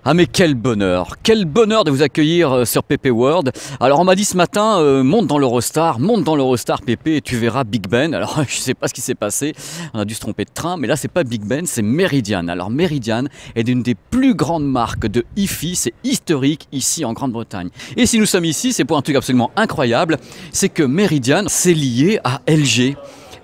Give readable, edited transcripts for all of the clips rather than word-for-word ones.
Ah mais quel bonheur de vous accueillir sur PP World. Alors on m'a dit ce matin, monte dans l'Eurostar PP et tu verras Big Ben. Alors je sais pas ce qui s'est passé, on a dû se tromper de train, mais là c'est pas Big Ben, c'est Meridian. Alors Meridian est une des plus grandes marques de hi-fi, c'est historique ici en Grande-Bretagne. Et si nous sommes ici, c'est pour un truc absolument incroyable, c'est que Meridian c'est lié à LG.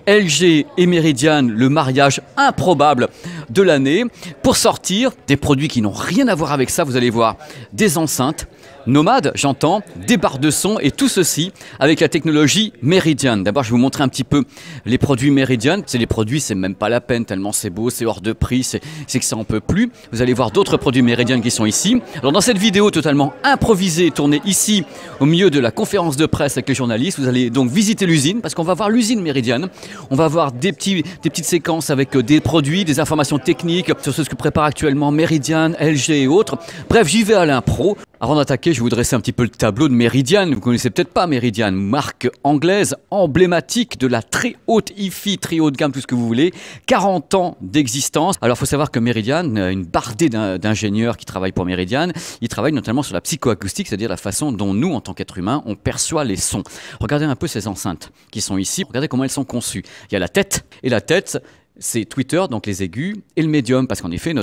LG et Meridian, le mariage improbable de l'année, pour sortir des produits qui n'ont rien à voir avec ça. Vous allez voir des enceintes nomades, j'entends, des barres de son et tout ceci avec la technologie Meridian. D'abord, je vais vous montrer un petit peu les produits Meridian. C'est les produits, c'est même pas la peine, tellement c'est beau, c'est hors de prix, c'est que ça en peut plus. Vous allez voir d'autres produits Meridian qui sont ici. Alors dans cette vidéo totalement improvisée, tournée ici au milieu de la conférence de presse avec les journalistes, vous allez donc visiter l'usine parce qu'on va voir l'usine Meridian. On va voir des petites séquences avec des produits, des informations techniques sur ce que prépare actuellement Meridian, LG et autres. Bref, j'y vais à l'impro. Avant d'attaquer, je vais vous dresser un petit peu le tableau de Meridian. Vous ne connaissez peut-être pas Meridian, marque anglaise emblématique de la très haute hi-fi, très haut de gamme, tout ce que vous voulez. 40 ans d'existence. Alors, il faut savoir que Meridian, une bardée d'ingénieurs qui travaillent pour Meridian, ils travaillent notamment sur la psychoacoustique, c'est-à-dire la façon dont nous, en tant qu'êtres humains, on perçoit les sons. Regardez un peu ces enceintes qui sont ici. Regardez comment elles sont conçues. Il y a la tête, et la tête, c'est Twitter, donc les aigus, et le médium, parce qu'en effet,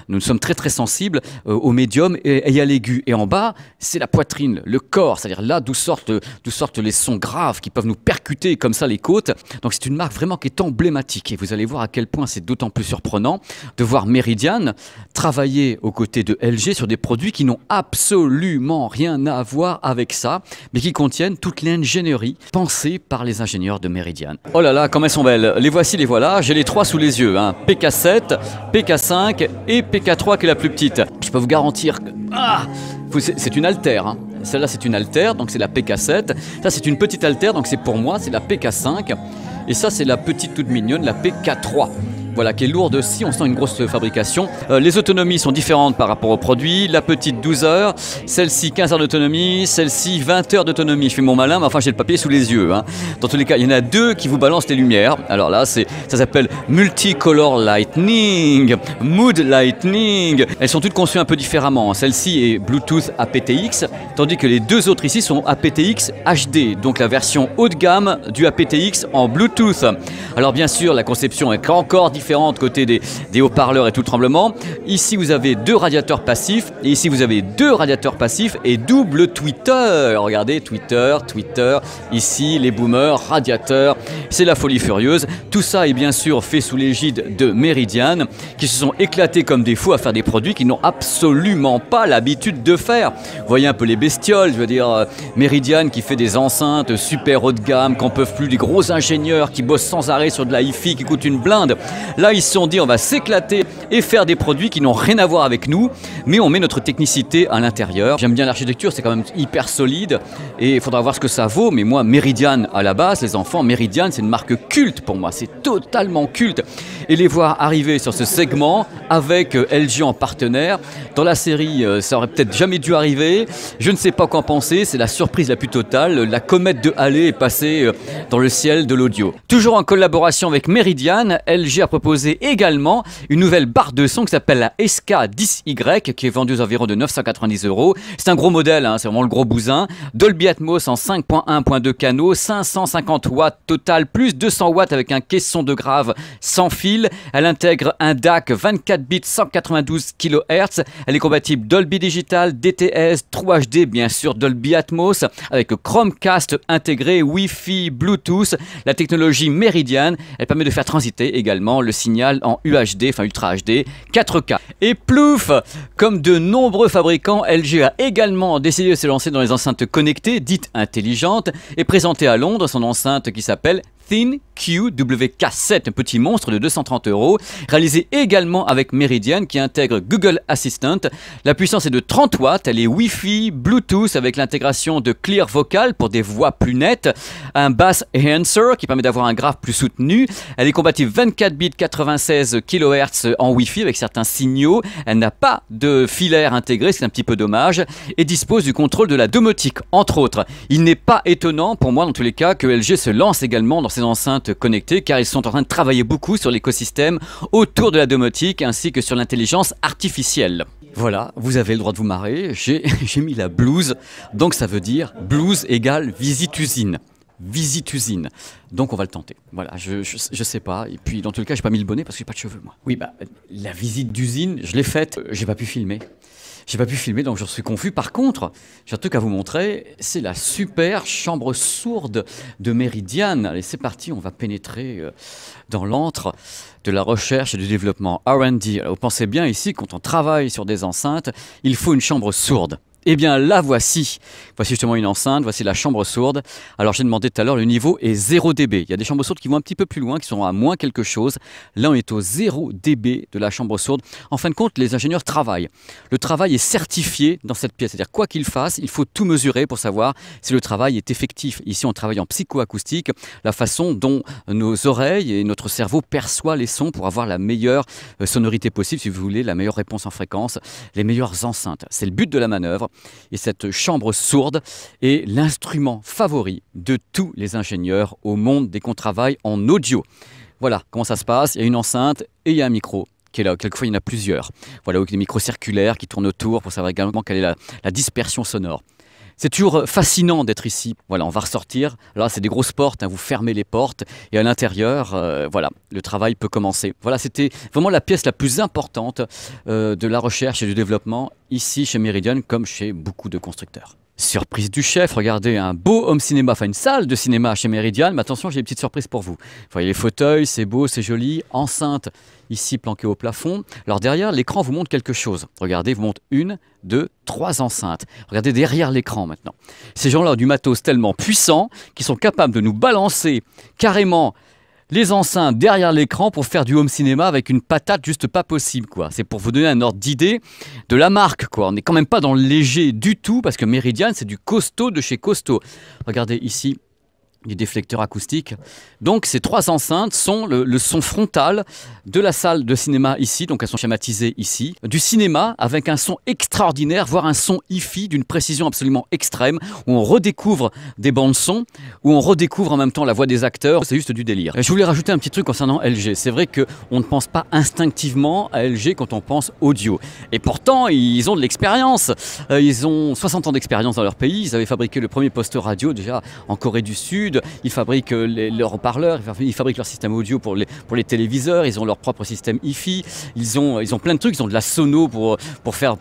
nous sommes très sensibles au médium et à l'aigu. Et en bas, c'est la poitrine, le corps, c'est-à-dire là d'où sortent les sons graves qui peuvent nous percuter comme ça les côtes. Donc c'est une marque vraiment qui est emblématique. Et vous allez voir à quel point c'est d'autant plus surprenant de voir Meridian travailler aux côtés de LG sur des produits qui n'ont absolument rien à voir avec ça, mais qui contiennent toute l'ingénierie pensée par les ingénieurs de Meridian. Oh là là, comme elles sont belles. Les voici, les voilà. J'ai les trois sous les yeux, hein. PK7, PK5 et PK3 qui est la plus petite. Je peux vous garantir que c'est une altère, hein. Celle-là c'est une altère, donc c'est la PK7. Ça c'est une petite altère, donc c'est pour moi, c'est la PK5. Et ça c'est la petite toute mignonne, la PK3. Voilà, qui est lourde aussi, on sent une grosse fabrication. Les autonomies sont différentes par rapport au produit. La petite 12 heures, celle-ci 15 heures d'autonomie, celle-ci 20 heures d'autonomie. Je fais mon malin, mais enfin j'ai le papier sous les yeux, hein. Dans tous les cas, il y en a deux qui vous balancent les lumières. Alors là, ça s'appelle Multicolor Lightning, Mood Lightning. Elles sont toutes conçues un peu différemment. Celle-ci est Bluetooth aptX, tandis que les deux autres ici sont aptX HD, donc la version haut de gamme du aptX en Bluetooth. Alors bien sûr, la conception est encore différente côté des haut-parleurs et tout le tremblement. Ici vous avez deux radiateurs passifs et ici vous avez deux radiateurs passifs et double tweeter. Regardez, tweeter, ici les boomers, radiateurs, c'est la folie furieuse. Tout ça est bien sûr fait sous l'égide de Meridian qui se sont éclatés comme des fous à faire des produits qu'ils n'ont absolument pas l'habitude de faire. Vous voyez un peu les bestioles, je veux dire Meridian qui fait des enceintes super haut de gamme, qu'en peuvent plus, des gros ingénieurs qui bossent sans arrêt sur de la hi-fi qui coûte une blinde. Là, ils se sont dit, on va s'éclater et faire des produits qui n'ont rien à voir avec nous, mais on met notre technicité à l'intérieur. J'aime bien l'architecture, c'est quand même hyper solide et il faudra voir ce que ça vaut. Mais moi, Meridian à la base, les enfants, Meridian, c'est une marque culte pour moi, c'est totalement culte. Et les voir arriver sur ce segment avec LG en partenaire, dans la série, ça aurait peut-être jamais dû arriver. Je ne sais pas qu'en penser, c'est la surprise la plus totale. La comète de Halley est passée dans le ciel de l'audio. Toujours en collaboration avec Meridian, LG a proposé également une nouvelle barre de son qui s'appelle la SK10Y qui est vendue aux environs de 990 €. C'est un gros modèle, hein, c'est vraiment le gros bousin. Dolby Atmos en 5.1.2 canaux, 550 watts total, plus 200 watts avec un caisson de grave sans fil. Elle intègre un DAC 24 bits 192 kHz. Elle est compatible Dolby Digital, DTS, True HD, bien sûr Dolby Atmos, avec Chromecast intégré, Wi-Fi, Bluetooth. La technologie Meridian, elle permet de faire transiter également le signal en UHD, enfin Ultra HD, 4K. Et plouf, comme de nombreux fabricants, LG a également décidé de se lancer dans les enceintes connectées, dites intelligentes, et présenté à Londres son enceinte qui s'appelle ThinQ WK7, un petit monstre de 230 €, réalisé également avec Meridian qui intègre Google Assistant. La puissance est de 30 watts, elle est Wi-Fi, Bluetooth avec l'intégration de Clear Vocal pour des voix plus nettes, un Bass Enhancer qui permet d'avoir un grave plus soutenu. Elle est compatible 24 bits 96 kHz en Wi-Fi avec certains signaux. Elle n'a pas de filaire intégré, c'est un petit peu dommage, et dispose du contrôle de la domotique, entre autres. Il n'est pas étonnant pour moi dans tous les cas que LG se lance également dans ces enceintes connectées car ils sont en train de travailler beaucoup sur l'écosystème autour de la domotique ainsi que sur l'intelligence artificielle. Voilà, vous avez le droit de vous marrer, j'ai mis la blouse, donc ça veut dire blouse égale visite usine. Visite usine. Donc on va le tenter. Voilà, je sais pas. Et puis dans tout le cas, j'ai pas mis le bonnet parce que j'ai pas de cheveux moi. Oui, bah la visite d'usine, je l'ai faite, j'ai pas pu filmer. J'ai pas pu filmer, donc je suis confus. Par contre, j'ai un truc à vous montrer, c'est la super chambre sourde de Meridian. Allez, c'est parti, on va pénétrer dans l'antre de la recherche et du développement R&D. Alors, vous pensez bien ici, quand on travaille sur des enceintes, il faut une chambre sourde. Eh bien, la voici. Voici justement une enceinte, voici la chambre sourde. Alors, j'ai demandé tout à l'heure, le niveau est 0 dB. Il y a des chambres sourdes qui vont un petit peu plus loin, qui sont à moins quelque chose. Là, on est au 0 dB de la chambre sourde. En fin de compte, les ingénieurs travaillent. Le travail est certifié dans cette pièce. C'est-à-dire, quoi qu'il fasse, il faut tout mesurer pour savoir si le travail est effectif. Ici, on travaille en psychoacoustique, la façon dont nos oreilles et notre cerveau perçoit les sons pour avoir la meilleure sonorité possible, si vous voulez, la meilleure réponse en fréquence, les meilleures enceintes. C'est le but de la manœuvre. Et cette chambre sourde est l'instrument favori de tous les ingénieurs au monde dès qu'on travaille en audio. Voilà comment ça se passe. Il y a une enceinte et il y a un micro qui est là. Quelquefois, il y en a plusieurs. Voilà, avec des micros circulaires qui tournent autour pour savoir également quelle est la dispersion sonore. C'est toujours fascinant d'être ici. Voilà, on va ressortir. Là, c'est des grosses portes, hein, vous fermez les portes et à l'intérieur, voilà, le travail peut commencer. Voilà, c'était vraiment la pièce la plus importante de la recherche et du développement ici chez Meridian, comme chez beaucoup de constructeurs. Surprise du chef, regardez, un beau home cinéma, enfin une salle de cinéma chez Meridian, mais attention, j'ai une petite surprise pour vous. Vous voyez les fauteuils, c'est beau, c'est joli, enceinte ici planquée au plafond. Alors derrière, l'écran vous montre quelque chose. Regardez, il vous montre 1, 2, 3 enceintes. Regardez derrière l'écran maintenant. Ces gens-là ont du matos tellement puissant qu'ils sont capables de nous balancer carrément les enceintes derrière l'écran pour faire du home cinéma avec une patate juste pas possible, quoi. C'est pour vous donner un ordre d'idée de la marque, quoi. On n'est quand même pas dans le léger du tout parce que Meridian, c'est du costaud de chez costaud. Regardez ici, du déflecteur acoustique. Donc ces 3 enceintes sont le son frontal de la salle de cinéma ici, donc elles sont schématisées ici, du cinéma avec un son extraordinaire, voire un son hi-fi d'une précision absolument extrême, où on redécouvre des bandes son, où on redécouvre en même temps la voix des acteurs, c'est juste du délire. Je voulais rajouter un petit truc concernant LG, c'est vrai qu'on ne pense pas instinctivement à LG quand on pense audio, et pourtant ils ont de l'expérience, ils ont 60 ans d'expérience dans leur pays, ils avaient fabriqué le premier poste radio déjà en Corée du Sud, ils fabriquent leurs haut-parleurs, ils fabriquent leur système audio pour les téléviseurs, ils ont leur propre système hi-fi, ils ont plein de trucs, ils ont de la sono pour faire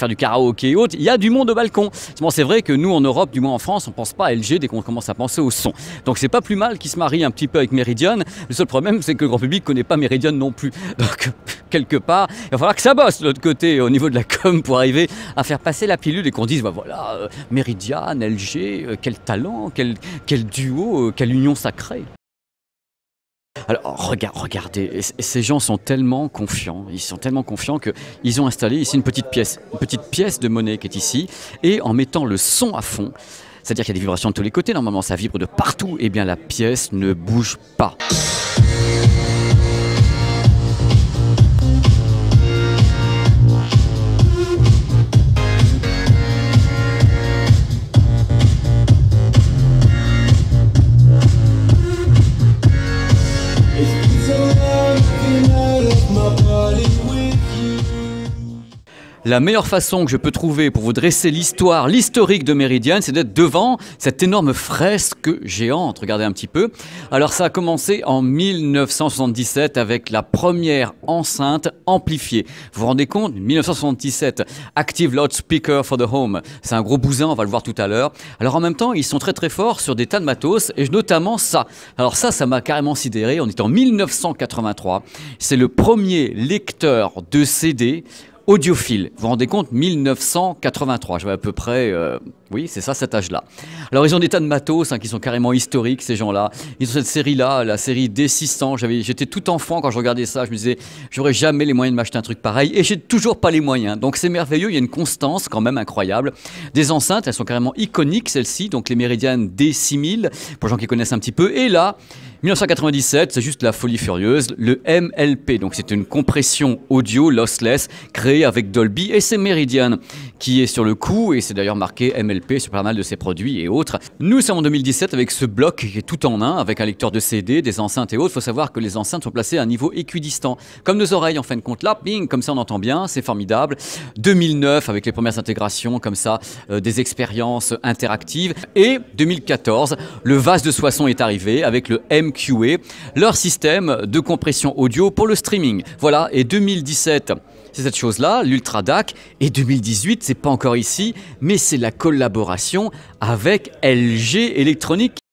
du karaoké et autres. Il y a du monde au balcon. Bon, c'est vrai que nous en Europe, du moins en France, on ne pense pas à LG dès qu'on commence à penser au son. Donc c'est pas plus mal qu'ils se marient un petit peu avec Meridian. Le seul problème, c'est que le grand public ne connaît pas Meridian non plus. Donc quelque part, il va falloir que ça bosse de l'autre côté au niveau de la com pour arriver à faire passer la pilule et qu'on dise, bah voilà, Meridian, LG, quel talent, quel duo, quelle union sacrée. Alors regardez, ces gens sont tellement confiants, ils sont tellement confiants qu'ils ont installé ici une petite pièce de monnaie qui est ici, et en mettant le son à fond, c'est-à-dire qu'il y a des vibrations de tous les côtés, normalement ça vibre de partout, et bien la pièce ne bouge pas. La meilleure façon que je peux trouver pour vous dresser l'historique de Meridian, c'est d'être devant cette énorme fresque géante. Regardez un petit peu. Alors ça a commencé en 1977 avec la première enceinte amplifiée. Vous vous rendez compte? 1977, Active Loudspeaker for the Home. C'est un gros bousin, on va le voir tout à l'heure. Alors en même temps, ils sont très très forts sur des tas de matos, et notamment ça. Alors ça m'a carrément sidéré. On est en 1983. C'est le premier lecteur de CD audiophile. Vous vous rendez compte, 1983, je vois à peu près, oui, c'est ça, cet âge-là. Alors, ils ont des tas de matos qui sont carrément historiques, ces gens-là. Ils ont cette série-là, la série D600. J'étais tout enfant quand je regardais ça. Je me disais, j'aurais jamais les moyens de m'acheter un truc pareil. Et j'ai toujours pas les moyens. Donc, c'est merveilleux. Il y a une constance quand même incroyable. Des enceintes, elles sont carrément iconiques, celles-ci. Donc, les Meridian D6000, pour les gens qui connaissent un petit peu. Et là, 1997, c'est juste la folie furieuse, le MLP, donc c'est une compression audio lossless créée avec Dolby, et c'est Meridian qui est sur le coup, et c'est d'ailleurs marqué MLP sur pas mal de ses produits et autres. Nous sommes en 2017 avec ce bloc qui est tout en un, avec un lecteur de CD, des enceintes et autres. Il faut savoir que les enceintes sont placées à un niveau équidistant, comme nos oreilles en fin de compte. Là, bing, comme ça on entend bien, c'est formidable. 2009 avec les premières intégrations comme ça, des expériences interactives. Et 2014, le VAS de Soissons est arrivé avec le MQA, leur système de compression audio pour le streaming. Voilà, et 2017, c'est cette chose-là, l'Ultra DAC. Et 2018, c'est pas encore ici, mais c'est la collaboration avec LG Electronics.